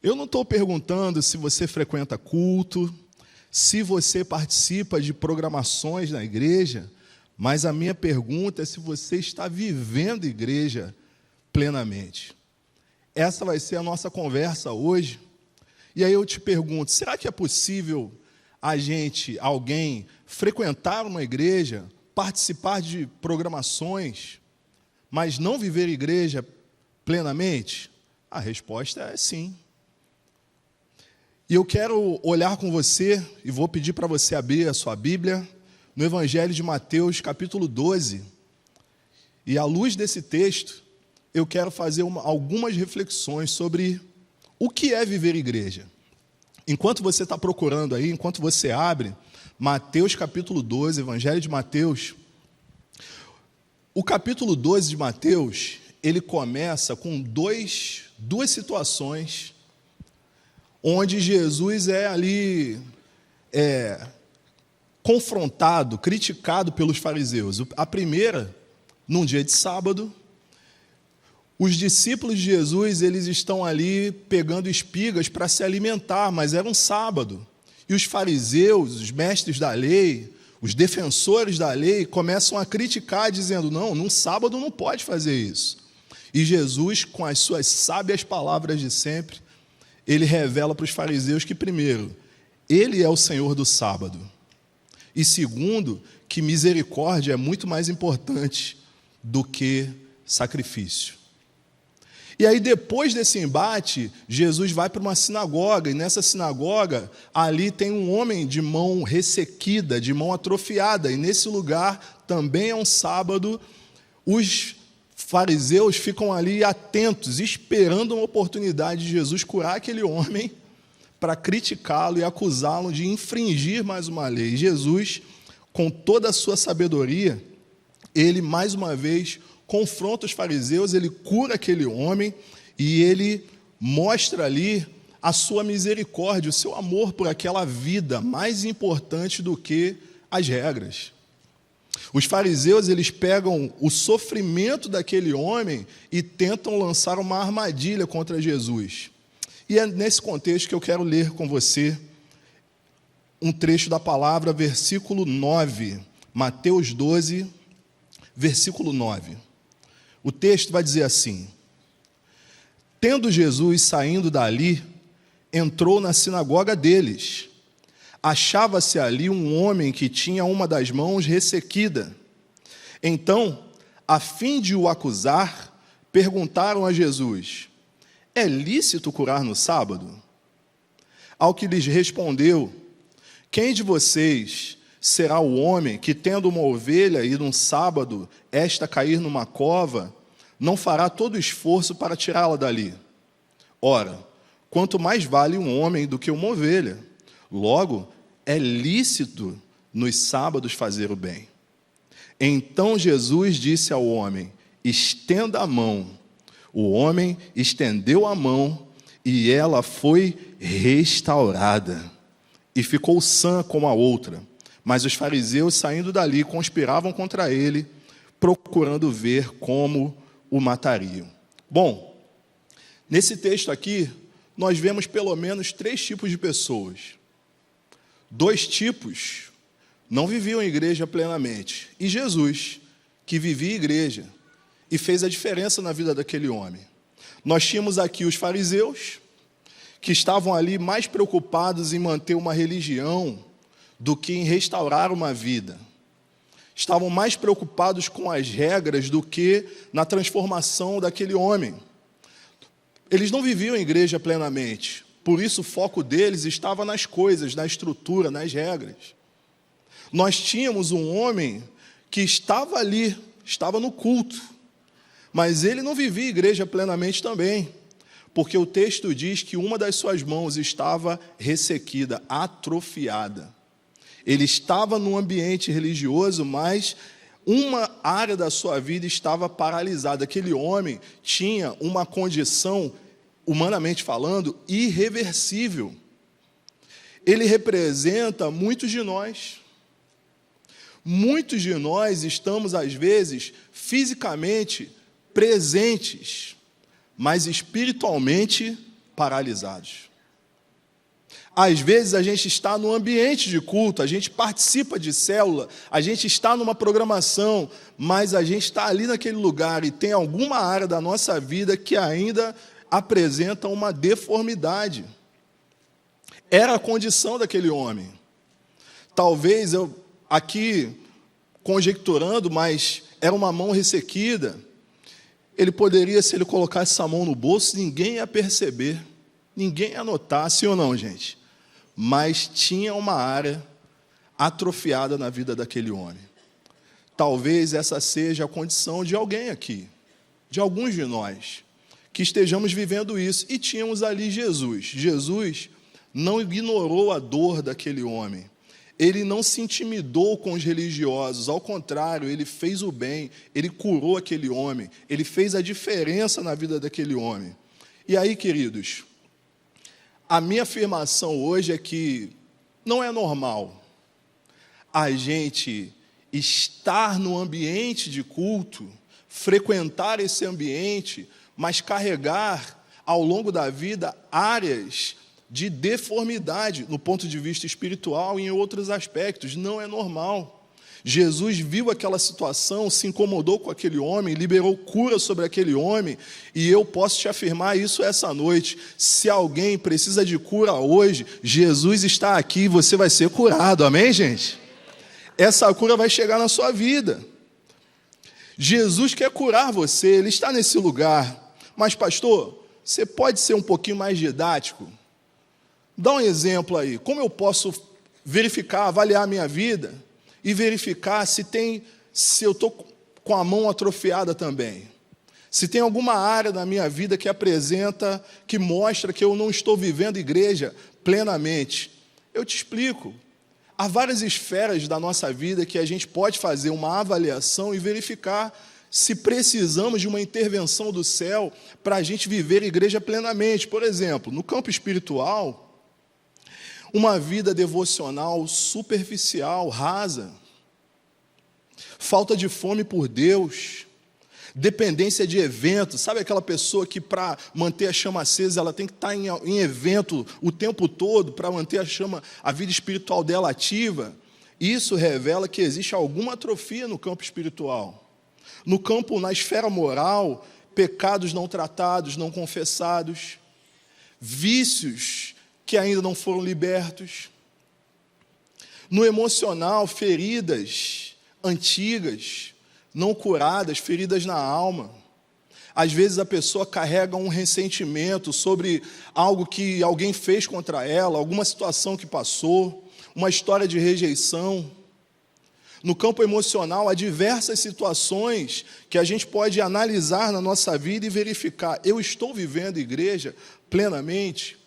Eu não estou perguntando se você frequenta culto, se você participa de programações na igreja, mas a minha pergunta é se você está vivendo igreja plenamente. Essa vai ser a nossa conversa hoje. E aí eu te pergunto, será que é possível alguém, frequentar uma igreja, participar de programações, mas não viver igreja plenamente? A resposta é sim. E eu quero olhar com você, e vou pedir para você abrir a sua Bíblia, no Evangelho de Mateus, capítulo 12. E à luz desse texto, eu quero fazer algumas reflexões sobre o que é viver igreja. Enquanto você está procurando aí, enquanto você abre, Mateus capítulo 12, Evangelho de Mateus, o capítulo 12 de Mateus, ele começa com duas situações onde Jesus é ali confrontado, criticado pelos fariseus. A primeira, num dia de sábado, os discípulos de Jesus, eles estão ali pegando espigas para se alimentar, mas era um sábado. E os fariseus, os mestres da lei, os defensores da lei, começam a criticar, dizendo, não, num sábado não pode fazer isso. E Jesus, com as suas sábias palavras de sempre, ele revela para os fariseus que, primeiro, ele é o Senhor do sábado. E segundo, que misericórdia é muito mais importante do que sacrifício. E aí, depois desse embate, Jesus vai para uma sinagoga, e nessa sinagoga, ali tem um homem de mão ressequida, de mão atrofiada, e nesse lugar, também é um sábado, os fariseus ficam ali atentos, esperando uma oportunidade de Jesus curar aquele homem, para criticá-lo e acusá-lo de infringir mais uma lei. E Jesus, com toda a sua sabedoria, ele, mais uma vez, confronta os fariseus, ele cura aquele homem e ele mostra ali a sua misericórdia, o seu amor por aquela vida, mais importante do que as regras. Os fariseus, eles pegam o sofrimento daquele homem e tentam lançar uma armadilha contra Jesus. E é nesse contexto que eu quero ler com você um trecho da palavra, versículo 9, Mateus 12, versículo 9. O texto vai dizer assim: tendo Jesus saindo dali, entrou na sinagoga deles. Achava-se ali um homem que tinha uma das mãos ressequida. Então, a fim de o acusar, perguntaram a Jesus: é lícito curar no sábado? Ao que lhes respondeu: quem de vocês será o homem que, tendo uma ovelha e num sábado esta cair numa cova, não fará todo o esforço para tirá-la dali? Ora, quanto mais vale um homem do que uma ovelha? Logo, é lícito nos sábados fazer o bem. Então Jesus disse ao homem: estenda a mão. O homem estendeu a mão e ela foi restaurada e ficou sã como a outra. Mas os fariseus, saindo dali, conspiravam contra ele, procurando ver como o matariam. Bom, nesse texto aqui, nós vemos pelo menos 3 tipos de pessoas. 2 tipos não viviam a igreja plenamente. E Jesus, que vivia a igreja e fez a diferença na vida daquele homem. Nós tínhamos aqui os fariseus, que estavam ali mais preocupados em manter uma religião do que em restaurar uma vida. Estavam mais preocupados com as regras do que na transformação daquele homem. Eles não viviam a igreja plenamente, por isso o foco deles estava nas coisas, na estrutura, nas regras. Nós tínhamos um homem que estava ali, estava no culto, mas ele não vivia a igreja plenamente também, porque o texto diz que uma das suas mãos estava ressequida, atrofiada. Ele estava num ambiente religioso, mas uma área da sua vida estava paralisada. Aquele homem tinha uma condição, humanamente falando, irreversível. Ele representa muitos de nós. Muitos de nós estamos, às vezes, fisicamente presentes, mas espiritualmente paralisados. Às vezes a gente está no ambiente de culto, a gente participa de célula, a gente está numa programação, mas a gente está ali naquele lugar e tem alguma área da nossa vida que ainda apresenta uma deformidade. Era a condição daquele homem. Talvez eu aqui conjecturando, mas era uma mão ressequida. Ele poderia, se ele colocasse essa mão no bolso, ninguém ia perceber, ninguém ia notar, sim ou não, gente? Mas tinha uma área atrofiada na vida daquele homem. Talvez essa seja a condição de alguém aqui, de alguns de nós, que estejamos vivendo isso. E tínhamos ali Jesus. Jesus não ignorou a dor daquele homem. Ele não se intimidou com os religiosos, ao contrário, ele fez o bem, ele curou aquele homem, ele fez a diferença na vida daquele homem. E aí, queridos, a minha afirmação hoje é que não é normal a gente estar no ambiente de culto, frequentar esse ambiente, mas carregar ao longo da vida áreas de deformidade no ponto de vista espiritual e em outros aspectos. Não é normal. Jesus viu aquela situação, se incomodou com aquele homem, liberou cura sobre aquele homem, e eu posso te afirmar isso essa noite. Se alguém precisa de cura hoje, Jesus está aqui e você vai ser curado, amém, gente? Essa cura vai chegar na sua vida. Jesus quer curar você, Ele está nesse lugar. Mas, pastor, você pode ser um pouquinho mais didático? Dá um exemplo aí, como eu posso verificar, avaliar a minha vida e verificar se eu estou com a mão atrofiada também? Se tem alguma área da minha vida que apresenta, que mostra que eu não estou vivendo igreja plenamente? Eu te explico. Há várias esferas da nossa vida que a gente pode fazer uma avaliação e verificar se precisamos de uma intervenção do céu para a gente viver a igreja plenamente. Por exemplo, no campo espiritual, uma vida devocional superficial, rasa, falta de fome por Deus, dependência de eventos. Sabe aquela pessoa que, para manter a chama acesa, ela tem que estar em evento o tempo todo para manter a vida espiritual dela ativa? Isso revela que existe alguma atrofia no campo espiritual. No campo, na esfera moral, pecados não tratados, não confessados, vícios que ainda não foram libertos. No emocional, feridas antigas, não curadas, feridas na alma. Às vezes a pessoa carrega um ressentimento sobre algo que alguém fez contra ela, alguma situação que passou, uma história de rejeição. No campo emocional, há diversas situações que a gente pode analisar na nossa vida e verificar: eu estou vivendo igreja plenamente?